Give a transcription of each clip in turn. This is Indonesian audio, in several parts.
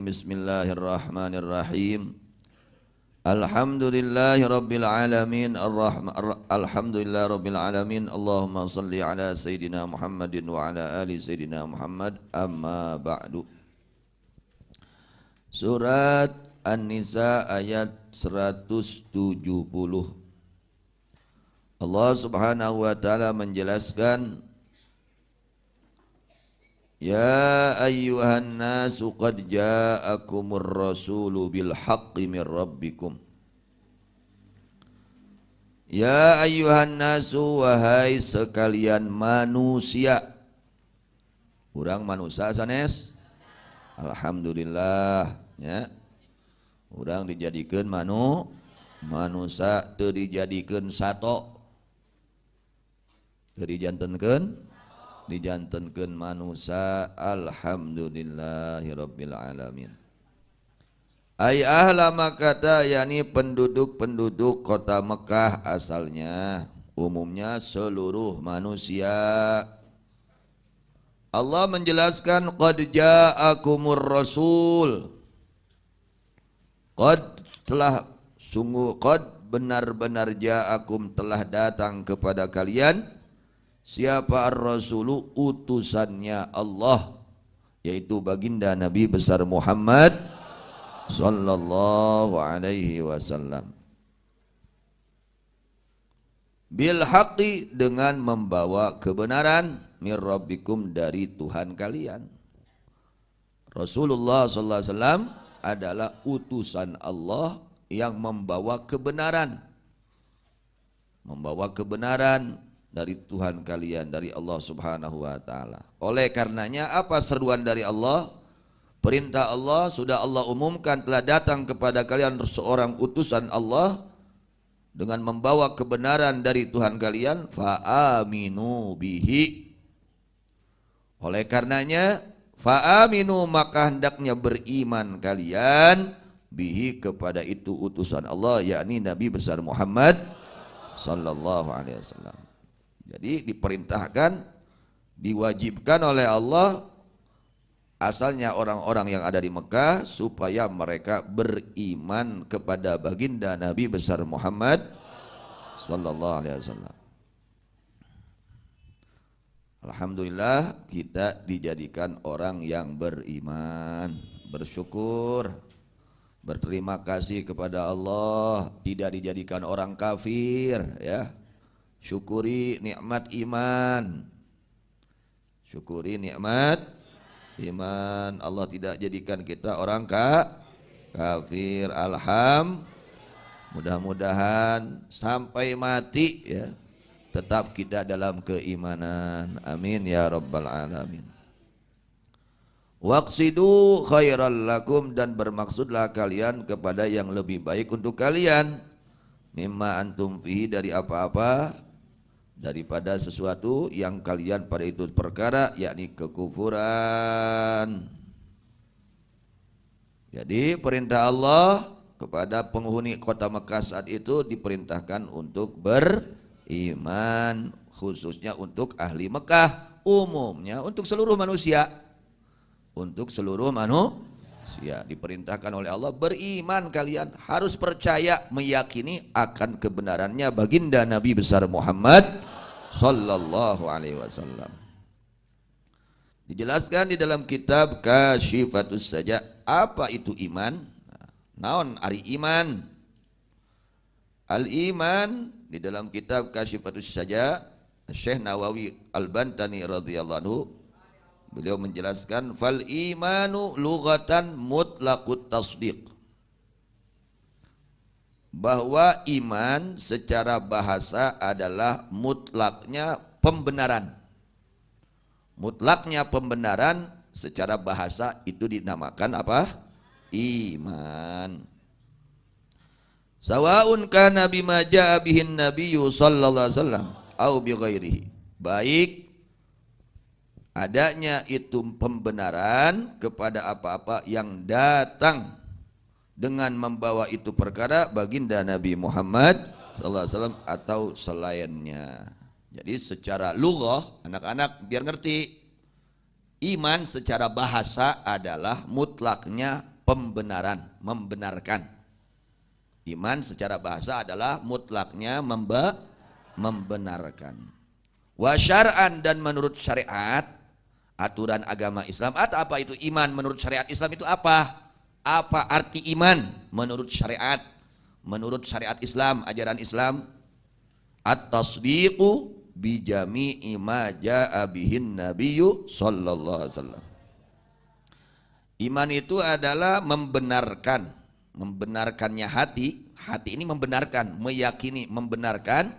Bismillahirrahmanirrahim. Alhamdulillahi rabbil alamin alhamdulillahi rabbil alamin. Allahumma salli ala sayyidina Muhammadin wa ala ali sayyidina Muhammad. Amma ba'du. Surat An-Nisa ayat 170. Allah Subhanahu wa taala menjelaskan, Ya ayyuhan nasu qad ja'akumur rasulu bil haqqi min rabbikum. Ya ayyuhan nasu, wahai sekalian manusia. Urang manusia sanes? Alhamdulillah ya. Urang dijadikeun manusia, teu dijadikeun sato. Teu dijantenkeun manusia. Alhamdulillahirabbil alamin. Ay ahla Makkah, yakni penduduk kota Mekah asalnya, umumnya seluruh manusia. Allah menjelaskan qad ja'akumur rasul. Qad benar-benar ja'akum telah datang kepada kalian. Siapa ar-rasulu? Utusannya Allah, yaitu baginda Nabi besar Muhammad sallallahu alaihi wasallam. Bil haqqi, dengan membawa kebenaran, mir rabbikum, dari Tuhan kalian. Rasulullah sallallahu alaihi wasallam adalah utusan Allah yang membawa kebenaran. Membawa kebenaran dari Tuhan kalian, dari Allah Subhanahu wa taala. Oleh karenanya, apa seruan dari Allah? Perintah Allah sudah Allah umumkan, telah datang kepada kalian seorang utusan Allah dengan membawa kebenaran dari Tuhan kalian, fa aminu bihi. Oleh karenanya, fa aminu, maka hendaknya beriman kalian bihi, kepada itu utusan Allah, yakni Nabi besar Muhammad sallallahu alaihi wasallam. Jadi diperintahkan, diwajibkan oleh Allah, asalnya orang-orang yang ada di Mekah, supaya mereka beriman kepada baginda Nabi besar Muhammad sallallahu alaihi wasallam. Alhamdulillah kita dijadikan orang yang beriman, bersyukur, berterima kasih kepada Allah, tidak dijadikan orang kafir ya. Syukuri nikmat iman. Syukuri nikmat iman. Allah tidak jadikan kita orang kafir. Mudah-mudahan sampai mati ya, tetap kita dalam keimanan. Amin ya rabbal alamin. Waqsidu khairal lakum, dan bermaksudlah kalian kepada yang lebih baik untuk kalian. Mimma antum fihi, dari apa-apa, daripada sesuatu yang kalian pada itu perkara, yakni kekufuran. Jadi perintah Allah kepada penghuni kota Mekah saat itu diperintahkan untuk beriman, khususnya untuk ahli Mekah, umumnya untuk seluruh manusia. Untuk seluruh manusia diperintahkan oleh Allah, beriman kalian, harus percaya, meyakini akan kebenarannya baginda Nabi besar Muhammad sallallahu alaihi wasallam. Dijelaskan di dalam kitab Kasyifatus Saja, apa itu iman? Naon ari iman? Al-iman di dalam kitab Kasyifatus Saja, Syekh Nawawi Al-Bantani radhiyallahu anhu, beliau menjelaskan, fal imanu lughatan mutlaqut tasdiq, bahwa iman secara bahasa adalah mutlaknya pembenaran. Mutlaknya pembenaran secara bahasa itu dinamakan apa? Iman. Sawaun kana bima jaa bihin nabiyyu sallallahu alaihi wasallam au bi ghairihi. Baik adanya itu pembenaran kepada apa-apa yang datang dengan membawa itu perkara baginda Nabi Muhammad sallallahu alaihi wasallam atau selainnya. Jadi secara lughah, anak-anak biar ngerti, iman secara bahasa adalah mutlaknya pembenaran, membenarkan. Iman secara bahasa adalah mutlaknya membenarkan. Wa syar'an, dan menurut syariat, aturan agama Islam. Atau apa itu iman menurut syariat Islam itu apa? Apa arti iman menurut syariat? Menurut syariat Islam, ajaran Islam, at-tasdiqu bi jami'i ma jaa bihin nabiyyu sallallahu alaihi wasallam. Iman itu adalah membenarkan, membenarkannya hati. Hati ini membenarkan, meyakini, membenarkan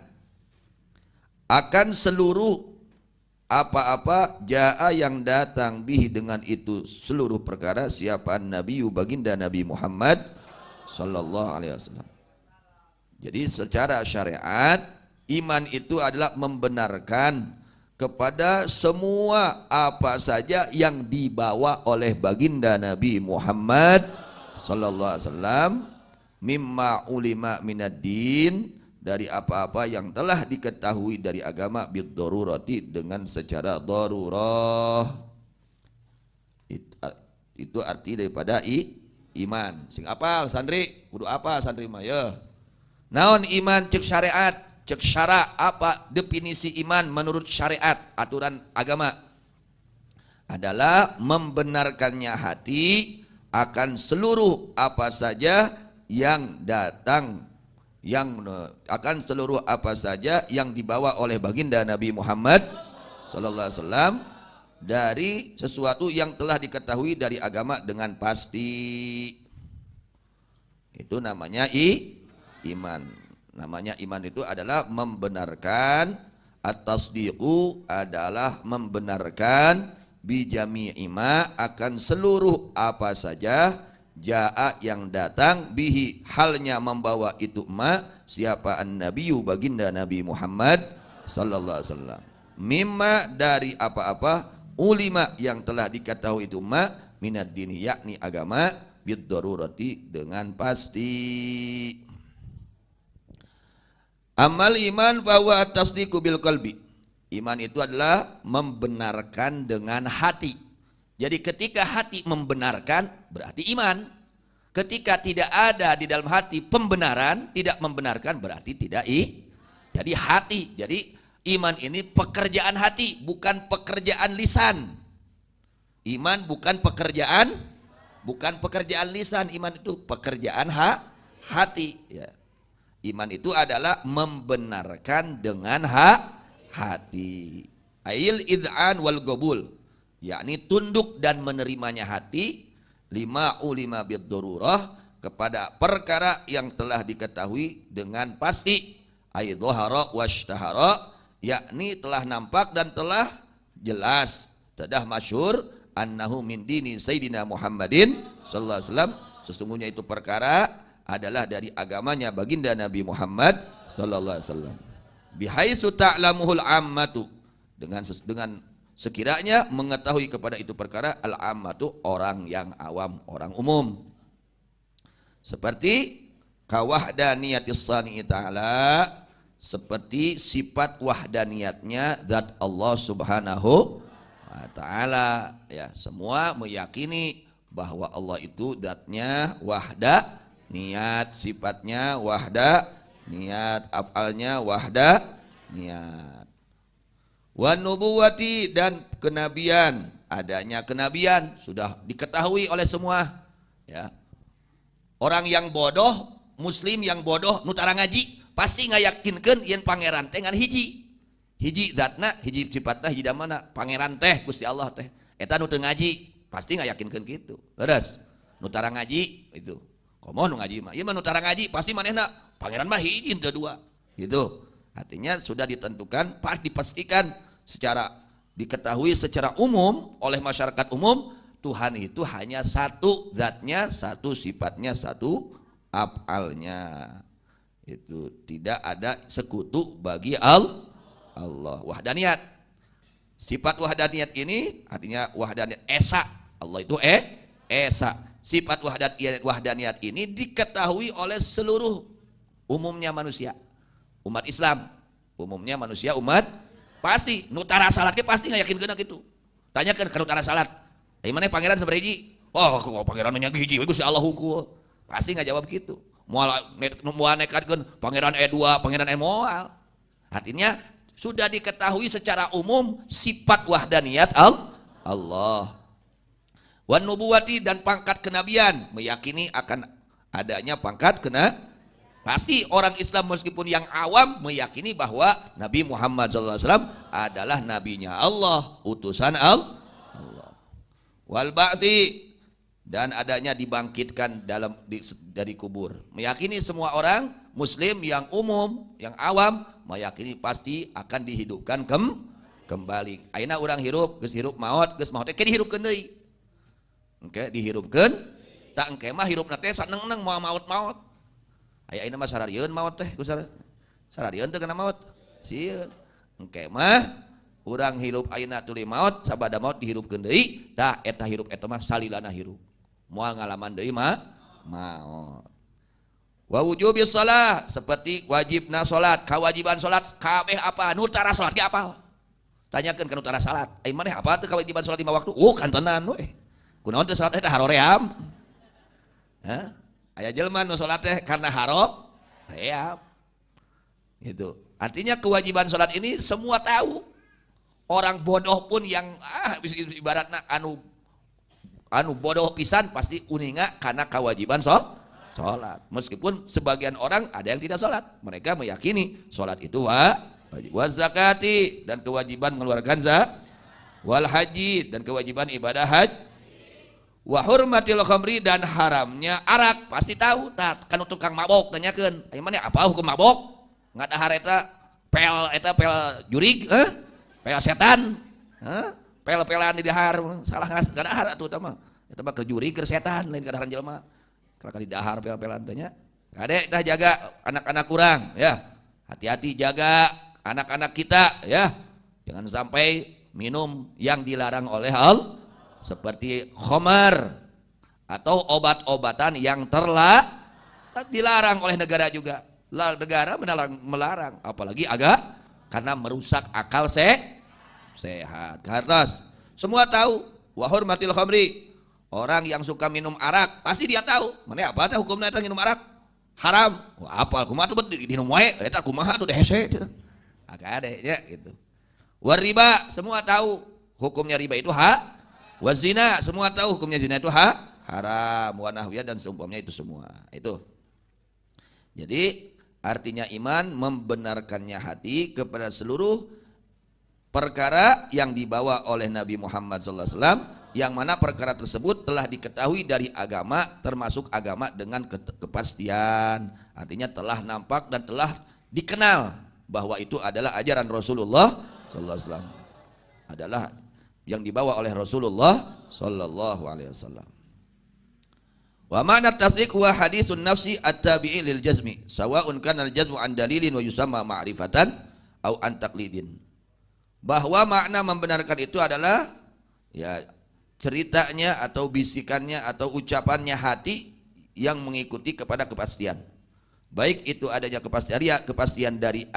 akan seluruh apa-apa jaa yang datang bihi dengan itu seluruh perkara siapa Nabi baginda Nabi Muhammad sallallahu alaihi wasallam. Jadi secara syariat iman itu adalah membenarkan kepada semua apa saja yang dibawa oleh baginda Nabi Muhammad sallallahu alaihi wasallam mimma ulima minad-din, dari apa-apa yang telah diketahui dari agama bid-darurati, dengan secara darurah. Itu arti daripada iman. Sing apal santri, kudu apa santri mah ya. Naon iman cek syariat, cek syara, apa definisi iman menurut syariat, aturan agama? Adalah membenarkannya hati akan seluruh apa saja yang datang, yang akan seluruh apa saja yang dibawa oleh baginda Nabi Muhammad sallallahu alaihi wasallam dari sesuatu yang telah diketahui dari agama dengan pasti. Itu namanya iman. Namanya iman itu adalah membenarkan, at-tasdiqu adalah membenarkan bi jami'i ma, akan seluruh apa saja jaa yang datang bihi, halnya membawa itu ma, siapa an-nabiyyu baginda Nabi Muhammad sallallahu alaihi wasallam, mimma dari apa-apa, ulima yang telah diketahui itu ma, minad dini yakni agama, bid darurati dengan pasti. Amal iman fa huwa at-tasdiqu bil qalbi. Iman itu adalah membenarkan dengan hati. Jadi ketika hati membenarkan berarti iman. Ketika tidak ada di dalam hati pembenaran, tidak membenarkan berarti tidak jadi hati. Jadi iman ini pekerjaan hati, bukan pekerjaan lisan. Iman bukan pekerjaan lisan. Iman itu pekerjaan hati. Ya. Iman itu adalah membenarkan dengan hati. Ail id'an wal qabul, yakni tunduk dan menerimanya hati, lima ulima bid darurah, kepada perkara yang telah diketahui dengan pasti, ay dhahara washtahara, yakni telah nampak dan telah jelas, telah masyhur, annahu min dini sayyidina Muhammadin sallallahu alaihi wasallam, sesungguhnya itu perkara adalah dari agamanya baginda Nabi Muhammad sallallahu alaihi wasallam. Bihaitsu ta'lamuhul ammatu, dengan sekiranya mengetahui kepada itu perkara al-ammatu, orang yang awam, orang umum. Seperti kawahdaniyatish sani ta'ala, seperti sifat wahdaniyatnya zat Allah subhanahu wa ta'ala. Ya, semua meyakini bahwa Allah itu zatnya wahdaniyat, sifatnya wahdaniyat, afalnya wahdaniyat. Wa nubuwati, dan kenabian, adanya kenabian sudah diketahui oleh semua. Ya. Orang yang bodoh, muslim yang bodoh nutara ngaji pasti ngayakinkeun yen pangeran teh ngan hiji zatna, hiji sifatna, hiji damana pangeran teh Gusti Allah teh. Eta nu teu ngaji pasti ngayakinkeun kitu. Leres. Nutara ngaji itu. Komoh nu ngaji mah. Ieu mah nutara ngaji pasti manehna pangeran mah hiji teu dua. Gitu. Artinya sudah ditentukan, dipastikan secara diketahui secara umum oleh masyarakat umum, Tuhan itu hanya satu zatnya, satu sifatnya, satu af'alnya. Itu tidak ada sekutu bagi Allah. Wahdaniyat. Sifat wahdaniyat ini artinya wahdaniyat esa. Allah itu esa. Sifat wahdaniyat ini diketahui oleh seluruh umumnya manusia. Umat Islam, umumnya manusia, umat pasti nutara salat ke pasti ngayakinkeun kitu. Tanyakeun ka nutara salat, "Ai maneh pangeran sabaraha hiji?" Oh, aku pangeran nya hiji we Gusti Allah hungkul. Pasti nggak jawab gitu. Moal nekatkeun pangeran E2, pangeran E moal. Artinya sudah diketahui secara umum sifat wahdaniyat Allah. Wan nubuwati dan pangkat kenabian, meyakini akan adanya pangkat pasti orang Islam meskipun yang awam meyakini bahwa Nabi Muhammad SAW adalah nabinya Allah, utusan Allah. Wal ba'tsi dan adanya dibangkitkan dari kubur. Meyakini semua orang muslim yang umum, yang awam meyakini pasti akan dihidupkan kembali. Ayeuna urang hirup, geus hirup maot, geus maot teh dihirupkeun deui. Engke dihirupkeun, tak engke mah hirupna teh saneng-neng moal maot-maot. Aya ayeuna mah sararieun maot teh, ku sararieun teh kana maot. Sieun. Engke mah urang hirup ayeuna tuluy maot, sabada maot dihirupkeun deui, tah eta hirup eta mah salilana hirup. Moal ngalaman deui mah maot. Wa wujubis shalah, seperti wajibna salat, kewajiban salat kabeh apa? Nu cara salat ge apal. Tanyakeun ka nu cara salat. Ai maneh apa teu kewajiban salat 5 waktu? Oh, kantenan we. Kunaon teh salat eta haroream? Hah? Aya jelema nu salat teh karena haroream. Gitu. Artinya kewajiban salat ini semua tahu. Orang bodoh pun yang ibaratna anu bodoh pisan pasti uninga karena kewajiban sholat. Meskipun sebagian orang ada yang tidak sholat, mereka meyakini sholat itu wajib. Wa zakati dan kewajiban mengeluarkan zakat. Wal haji dan kewajiban ibadah haji. Wa hurmatil khamri dan haramnya arak pasti tahu. Kan tukang mabok tanyakeun, "Ai mana apa hukum mabok?" Ngadahar eta pel jurig, pel setan, pel-pelan di dahar, salah ngadahar atuh tah mah. Eta mah ke jurig ke setan lain kadaharan jelema. Kali dahar pel-pelan teh nya. Kade tah jaga anak-anak kurang ya. Hati-hati jaga anak-anak kita ya. Jangan sampai minum yang dilarang oleh Allah seperti khamar atau obat-obatan yang dilarang oleh negara juga. Negara melarang apalagi karena merusak akal sehat. Karena semua tahu wa hurmatil khamri. Orang yang suka minum arak pasti dia tahu. Mana apa teh hukumna eta minum arak? Haram. Wah, apa kumaha tuh dinum wae eta kumaha tuh hese. Akade nya gitu. War riba semua tahu hukumnya riba itu wa zina semua tahu hukumnya zina itu haram. Wa nahwiyah dan seumpamanya itu semua. Itu. Jadi artinya iman membenarkannya hati kepada seluruh perkara yang dibawa oleh Nabi Muhammad SAW. Yang mana perkara tersebut telah diketahui dari agama, termasuk agama dengan kepastian. Artinya telah nampak dan telah dikenal bahwa itu adalah ajaran Rasulullah sallallahu alaihi wasallam. Adalah yang dibawa oleh Rasulullah sallallahu alaihi wasallam. Wa ma'na tasdiq wa hadisun nafsi at-tabi'i lil jazmi, sawa'un kana al-jazmu an dalilin wa yusamma ma'rifatan au an taqlidin. Bahwa makna membenarkan itu adalah ya ceritanya atau bisikannya atau ucapannya hati yang mengikuti kepada kepastian. Baik itu adanya kepastian dari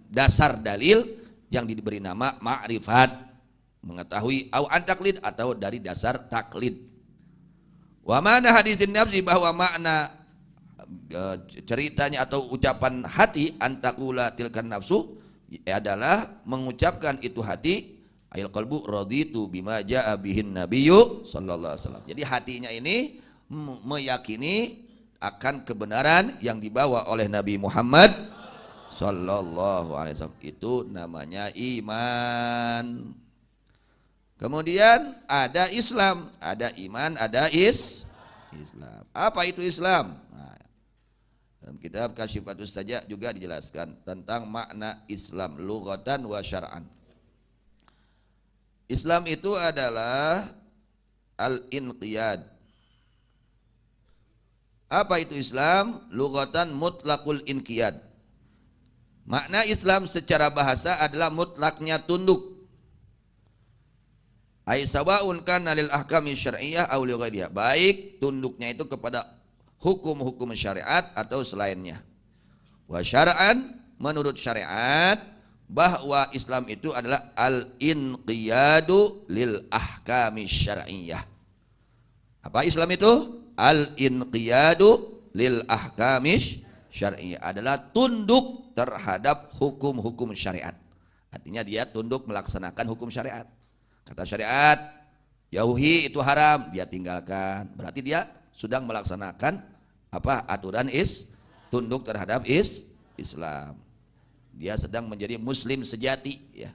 dasar dalil yang diberi nama ma'rifat, mengetahui, au antaklid atau dari dasar taklid. Wa mana hadisin nafsi, bahwa makna ceritanya atau ucapan hati antakula tilkan nafsu adalah mengucapkan itu hati ayat qalbu raditu bima jaa bihin nabiyyu sallallahu alaihi wasallam. Jadi hatinya ini meyakini akan kebenaran yang dibawa oleh Nabi Muhammad sallallahu alaihi wasallam. Itu namanya iman. Kemudian ada Islam, ada iman, ada Islam. Apa itu Islam? Nah, dalam kitab Kasyifatus Saja juga dijelaskan tentang makna Islam lughatan wa syar'an. Islam itu adalah al-inqiyad. Apa itu Islam? Lughatan mutlaqul inqiyad. Makna Islam secara bahasa adalah mutlaknya tunduk. Ai sawaun kana lil ahkami syar'iyyah aw li ghairiha. Baik tunduknya itu kepada hukum-hukum syariat atau selainnya. Wa syar'an, menurut syariat bahwa Islam itu adalah al-inqiyadu lil ahkami syar'iyyah. Apa Islam itu? Al-inqiyadu lil ahkamish syar'iyyah, adalah tunduk terhadap hukum-hukum syariat. Artinya dia tunduk melaksanakan hukum syariat. Kata syariat, jauhi itu haram, dia tinggalkan. Berarti dia sedang melaksanakan apa? Aturan tunduk terhadap Islam. Dia sedang menjadi muslim sejati ya.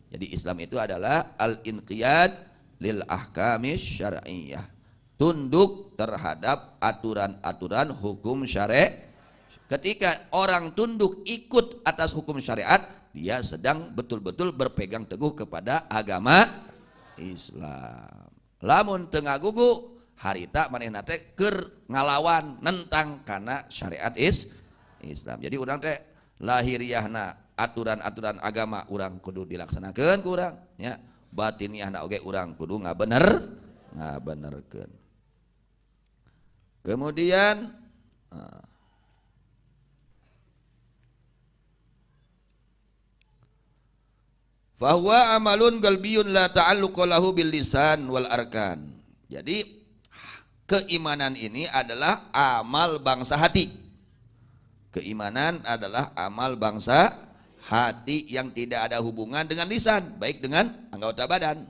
Jadi Islam itu adalah al-inqiyad lil ahkamish syar'iyyah, tunduk terhadap aturan-aturan hukum syariat. Ketika orang tunduk ikut atas hukum syariat, dia sedang betul-betul berpegang teguh kepada agama Islam. Lamun tengah gugu harita manehna teh keur ngalawan nentang karena syariat Islam. Jadi urang teh lahiriahna aturan-aturan agama urang kudu dilaksanakeun ku urang nya, batiniahna oge urang kudu ngabenerkeun. Kemudian fahuwa amalun qalbiyun la ta'alluqa lahu bil lisan wal arkan. Jadi keimanan ini adalah amal bangsa hati. Keimanan adalah amal bangsa hati yang tidak ada hubungan dengan lisan, baik dengan anggota badan.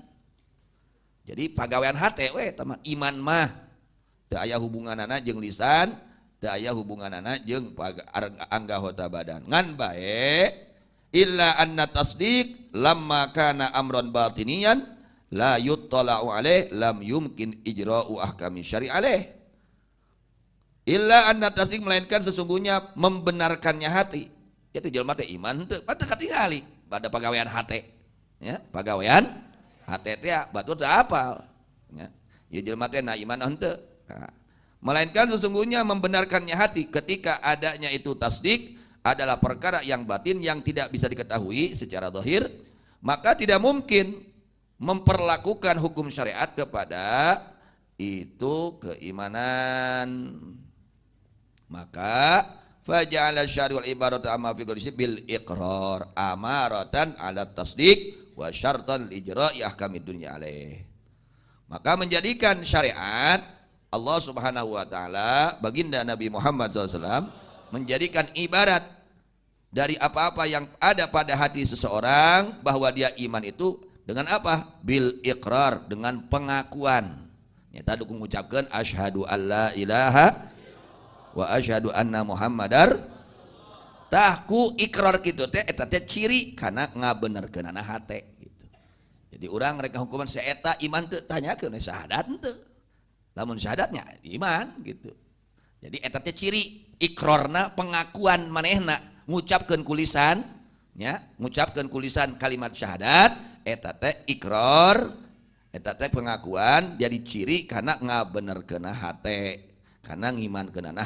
Jadi pagawean hati we tama iman mah teu aya hubunganana jeung lisan, teu aya hubunganana jeung anggota badan. Ngan bae illa anna tasdiq lamma kana amron batiniyan la yuttala'u alaih lam yumkin ijra'u ahkami syari' alaih. Illa anna tasdiq, melainkan sesungguhnya membenarkannya hati. Itu jelema teh iman teu pada katingali pada pagawean hate ya, pagawean hate teh batur teu apal ya. Ieu jelema teh na iman henteu. Nah, melainkan sesungguhnya membenarkannya hati. Ketika adanya itu tasdik adalah perkara yang batin yang tidak bisa diketahui secara zahir, maka tidak mungkin memperlakukan hukum syariat kepada itu keimanan. Maka faja'ala syari'ul ibarata amma fi qawli bil iqrar amaratan ala tasdiq wa syartan ijra'i ahkamid dunya alaih. Maka menjadikan syariat Allah Subhanahu wa taala, baginda Nabi Muhammad SAW, menjadikan ibarat dari apa-apa yang ada pada hati seseorang bahwa dia iman itu dengan apa? Bil iqrar, dengan pengakuan. Ya tadi mengucapkan asyhadu alla ilaha wa asyhadu anna muhammadar, tahku ikrar kitu teh eta teh ciri kana ngabenerkeunana hate gitu. Jadi urang rek hukuman si eta iman teu tanyakeun syahadat teu. Lamun syahadatnya iman gitu. Jadi eta teh ciri ikrarna, pengakuan manehna ngucapkeun ku lisan nya, ngucapkeun ku lisan kalimat syahadat, eta teh ikrar, eta teh pengakuan jadi ciri kana ngabenerkeunana hate. Karena ngiman kenana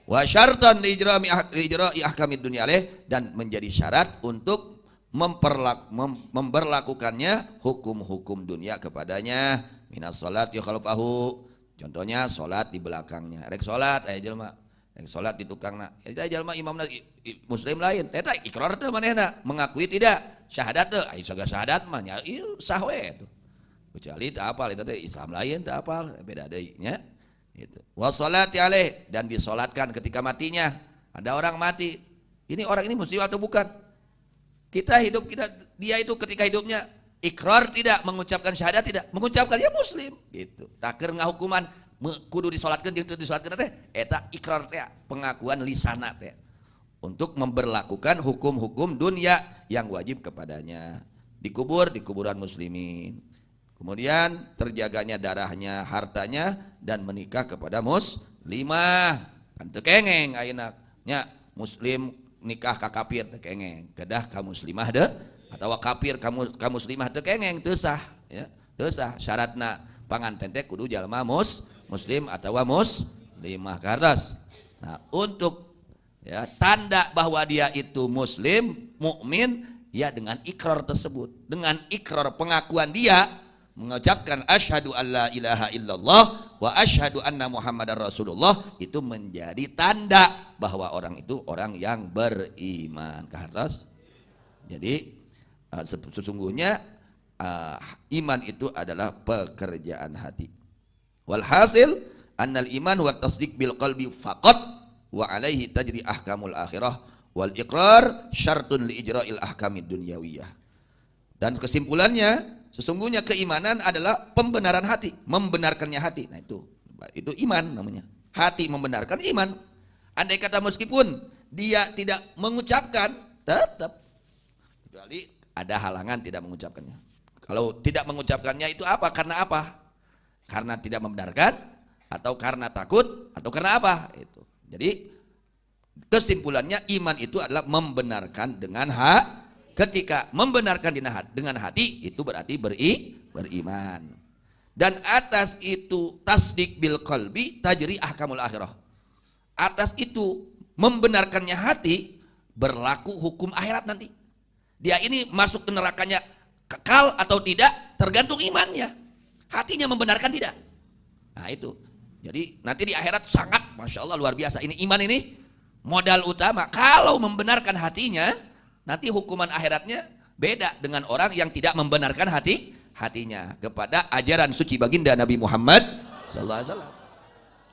wa syartan ijra'i ahkamid dunya alaih, dan menjadi syarat untuk memberlakukannya hukum-hukum dunia kepadanya. Minas salat yukhalfahu, contohnya salat di belakangnya. Rek salat aya jelema, rek salat di tukangna. Eta jelema imamna muslim lain. Eta ikrar teh manehna, mengakui tidak syahadat teh, aya saga syahadat mah nya ieu sah we tuh. Kecuali teu apal eta teh Islam lain teu apal, beda deui nya. Itu wassalati alaih, dan disolatkan ketika matinya. Ada orang mati, ini orang ini muslim atau bukan? Kita hidup, dia itu ketika hidupnya ikrar tidak, mengucapkan syahadat tidak, mengucapkan dia muslim gitu. Takir ngahukuman kudu disolatkan, itu disolatkan teh eta ikrar teh, pengakuan lisana teh untuk memberlakukan hukum-hukum dunia yang wajib kepadanya. Dikubur di kuburan muslimin, kemudian terjaganya darahnya, hartanya, dan menikah kepada muslimah. Kan teu kengeng ayeuna nya muslim nikah ka kafir teu kengeng, kedah ka muslimah deh atawa kafir ka muslimah teu kengeng, teu sah ya, teu sah. Syaratna panganten teh kudu jalma muslim atawa muslimah karas. Nah, untuk ya tanda bahwa dia itu muslim, mukmin ya dengan ikrar tersebut, dengan ikrar pengakuan dia mengucapkan asyhadu alla ilaha illallah wa asyhadu anna muhammadar rasulullah, itu menjadi tanda bahwa orang itu orang yang beriman ke atas. Jadi sesungguhnya iman itu adalah pekerjaan hati. Walhasil annal iman wa tasdiq bil qalbi faqat wa alaihi tajri ahkamul akhirah wal iqrar syartun li ijra'il ahkamid dunyawiyah. Dan kesimpulannya, sesungguhnya keimanan adalah pembenaran hati, membenarkannya hati. Nah itu iman namanya. Hati membenarkan iman. Andai kata meskipun dia tidak mengucapkan, tetap kecuali ada halangan tidak mengucapkannya. Kalau tidak mengucapkannya itu apa? Karena apa? Karena tidak membenarkan, atau karena takut, atau karena apa? Itu. Jadi kesimpulannya iman itu adalah membenarkan dengan hati. Ketika membenarkan dengan hati itu berarti beriman. Dan atas itu tasdik bil qalbi tajri ahkamul akhirah. Atas itu membenarkannya hati berlaku hukum akhirat nanti. Dia ini masuk ke nerakanya kekal atau tidak tergantung imannya. Hatinya membenarkan tidak. Nah itu. Jadi nanti di akhirat sangat Masya Allah luar biasa. Ini iman ini modal utama. Kalau membenarkan hatinya, nanti hukuman akhiratnya beda dengan orang yang tidak membenarkan hatinya kepada ajaran suci baginda Nabi Muhammad SAW.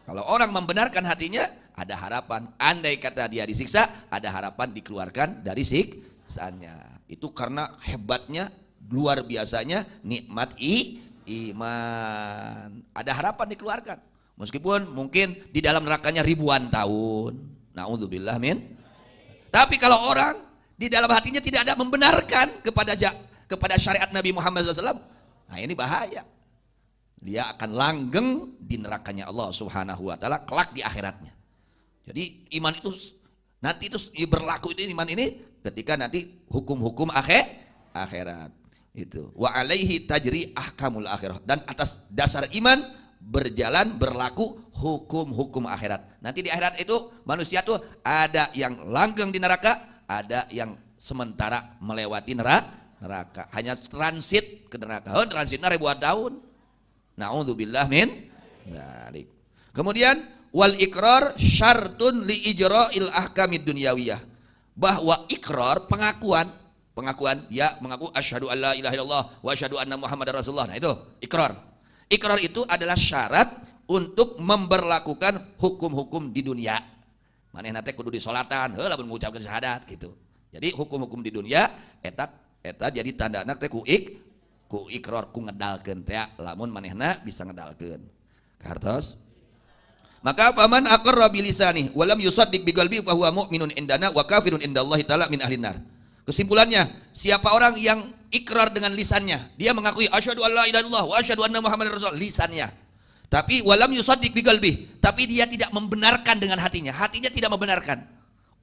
Kalau orang membenarkan hatinya, ada harapan. Andai kata dia disiksa, ada harapan dikeluarkan dari siksaannya. Itu karena hebatnya, luar biasanya nikmat iman. Ada harapan dikeluarkan. Meskipun mungkin di dalam nerakanya ribuan tahun. Na'udzubillah min. Tapi kalau orang di dalam hatinya tidak ada membenarkan kepada syariat Nabi Muhammad SAW, nah ini bahaya. Dia akan langgeng di nerakanya Allah Subhanahu wa taala kelak di akhiratnya. Jadi iman itu nanti itu berlaku ini iman ini ketika nanti hukum-hukum akhirat. Itu. Wa alaihi tajri ahkamul akhirah, dan atas dasar iman berlaku hukum-hukum akhirat. Nanti di akhirat itu manusia tuh ada yang langgeng di neraka, ada yang sementara melewati neraka. Hanya transit ke neraka. Transitnya ribuan tahun. Na'udzubillah min dzalik. Kemudian wal ikrar syartun li ijra'il ahkamid dunyawiyah. Bahwa ikrar pengakuan ya mengaku asyhadu alla ilaha illallah wa asyhadu anna muhammadar rasulullah. Nah itu ikrar. Ikrar itu adalah syarat untuk memberlakukan hukum-hukum di dunia. Manehna teh kudu disolatan, heula mengucapkan syahadat gitu. Jadi hukum-hukum di dunia eta jadi tandana teh ku ikrar ku ngedalkeun teh lamun manehna bisa ngedalkeun. Kartos. Maka faman aqarra bi lisanihi wa lam yusaddiq bi qalbihi fa huwa mu'minun indana wa kafirun indallahi ta'ala min ahlin nar. Kesimpulannya, siapa orang yang ikrar dengan lisannya, dia mengakui asyhadu alla ilaha illallah wa asyhadu anna muhammadar rasul lisannya. Tapi walam yusaddiq bi qalbihi, tapi dia tidak membenarkan dengan hatinya. Hatinya tidak membenarkan.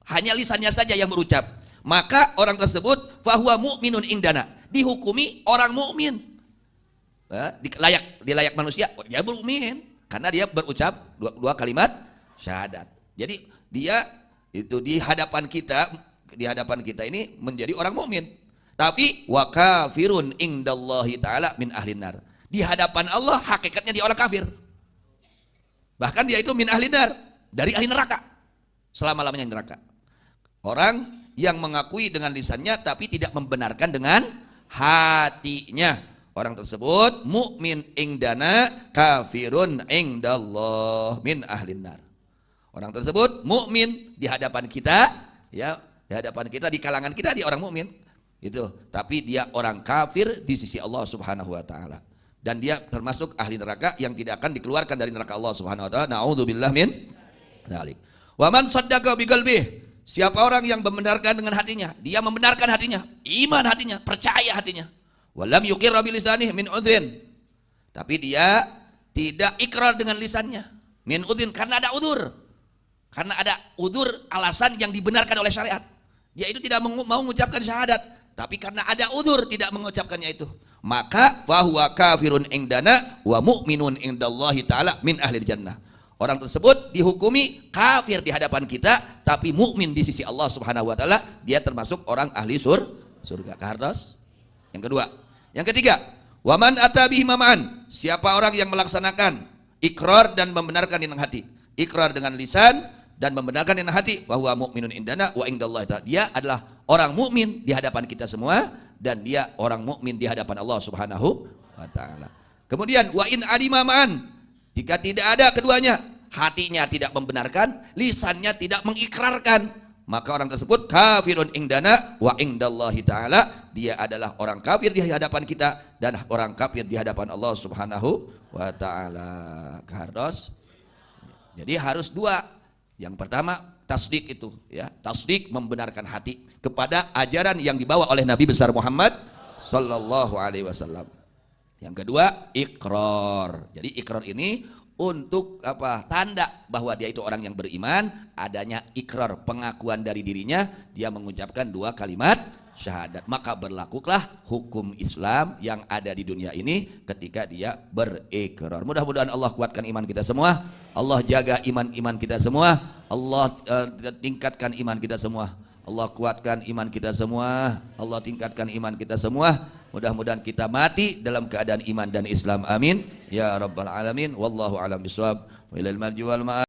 Hanya lisannya saja yang berucap. Maka orang tersebut fahuwa mu'minun indana, dihukumi orang mukmin. Di layak manusia, dia mukmin karena dia berucap dua kalimat syahadat. Jadi dia itu di hadapan kita ini menjadi orang mukmin. Tapi wa kafirun indallahi ta'ala min ahlin nar. Di hadapan Allah hakikatnya dia orang kafir. Bahkan dia itu min ahli nar, dari ahli neraka. Selama-lamanya neraka. Orang yang mengakui dengan lisannya tapi tidak membenarkan dengan hatinya. Orang tersebut mukmin indana kafirun indallah min ahlin nar. Orang tersebut mukmin di hadapan kita, ya, di hadapan kita, di kalangan kita dia orang mukmin. Itu, tapi dia orang kafir di sisi Allah Subhanahu wa taala. Dan dia termasuk ahli neraka yang tidak akan dikeluarkan dari neraka Allah Subhanahu wa taala. Na'udzubillah min dzalik. Wa man saddaqa bi qalbihi, siapa orang yang membenarkan dengan hatinya, dia membenarkan hatinya, iman hatinya, percaya hatinya. Wa lam yuqirra bi lisanihi min udhrin, tapi dia tidak ikrar dengan lisannya, min udhrin, karena ada udzur. Karena ada udzur, alasan yang dibenarkan oleh syariat. Dia itu tidak mau mengucapkan syahadat, tapi karena ada udzur tidak mengucapkannya itu. Maka fahuwa kafirun indana wa mu'minun indallahi ta'ala min ahli jannah. Orang tersebut dihukumi kafir di hadapan kita, tapi mukmin di sisi Allah Subhanahu wa taala, dia termasuk orang ahli surga. Kardos. Yang kedua. Yang ketiga, waman atabihi mama'an, siapa orang yang melaksanakan ikrar dan membenarkan dengan hati. Ikrar dengan lisan dan membenarkan dengan hati, bahwa mu'minun indana wa indallahi ta'ala. Dia adalah orang mukmin di hadapan kita semua, dan dia orang mukmin di hadapan Allah Subhanahu wa taala. Kemudian wa in adima ma'an, Jika tidak ada keduanya, hatinya tidak membenarkan, lisannya tidak mengikrarkan, maka orang tersebut kafirun indana wa indallahi ta'ala, dia adalah orang kafir di hadapan kita dan orang kafir di hadapan Allah Subhanahu wa ta'ala. Harus, jadi harus dua. Yang pertama tasdik itu ya, tasdik membenarkan hati kepada ajaran yang dibawa oleh Nabi besar Muhammad sallallahu alaihi wasallam. Yang kedua ikrar. Jadi ikrar ini untuk apa? Tanda bahwa dia itu orang yang beriman, adanya ikrar, pengakuan dari dirinya, dia mengucapkan dua kalimat syahadat. Maka berlakulah hukum Islam yang ada di dunia ini ketika dia berikrar. Mudah-mudahan Allah kuatkan iman kita semua, Allah jaga iman-iman kita semua, Allah tingkatkan iman kita semua, Allah kuatkan iman kita semua, Allah tingkatkan iman kita semua. Mudah-mudahan kita mati dalam keadaan iman dan Islam. Amin ya rabbal alamin. Wallahu a'lam bishawab. Wa ilal marji wal ma'ab.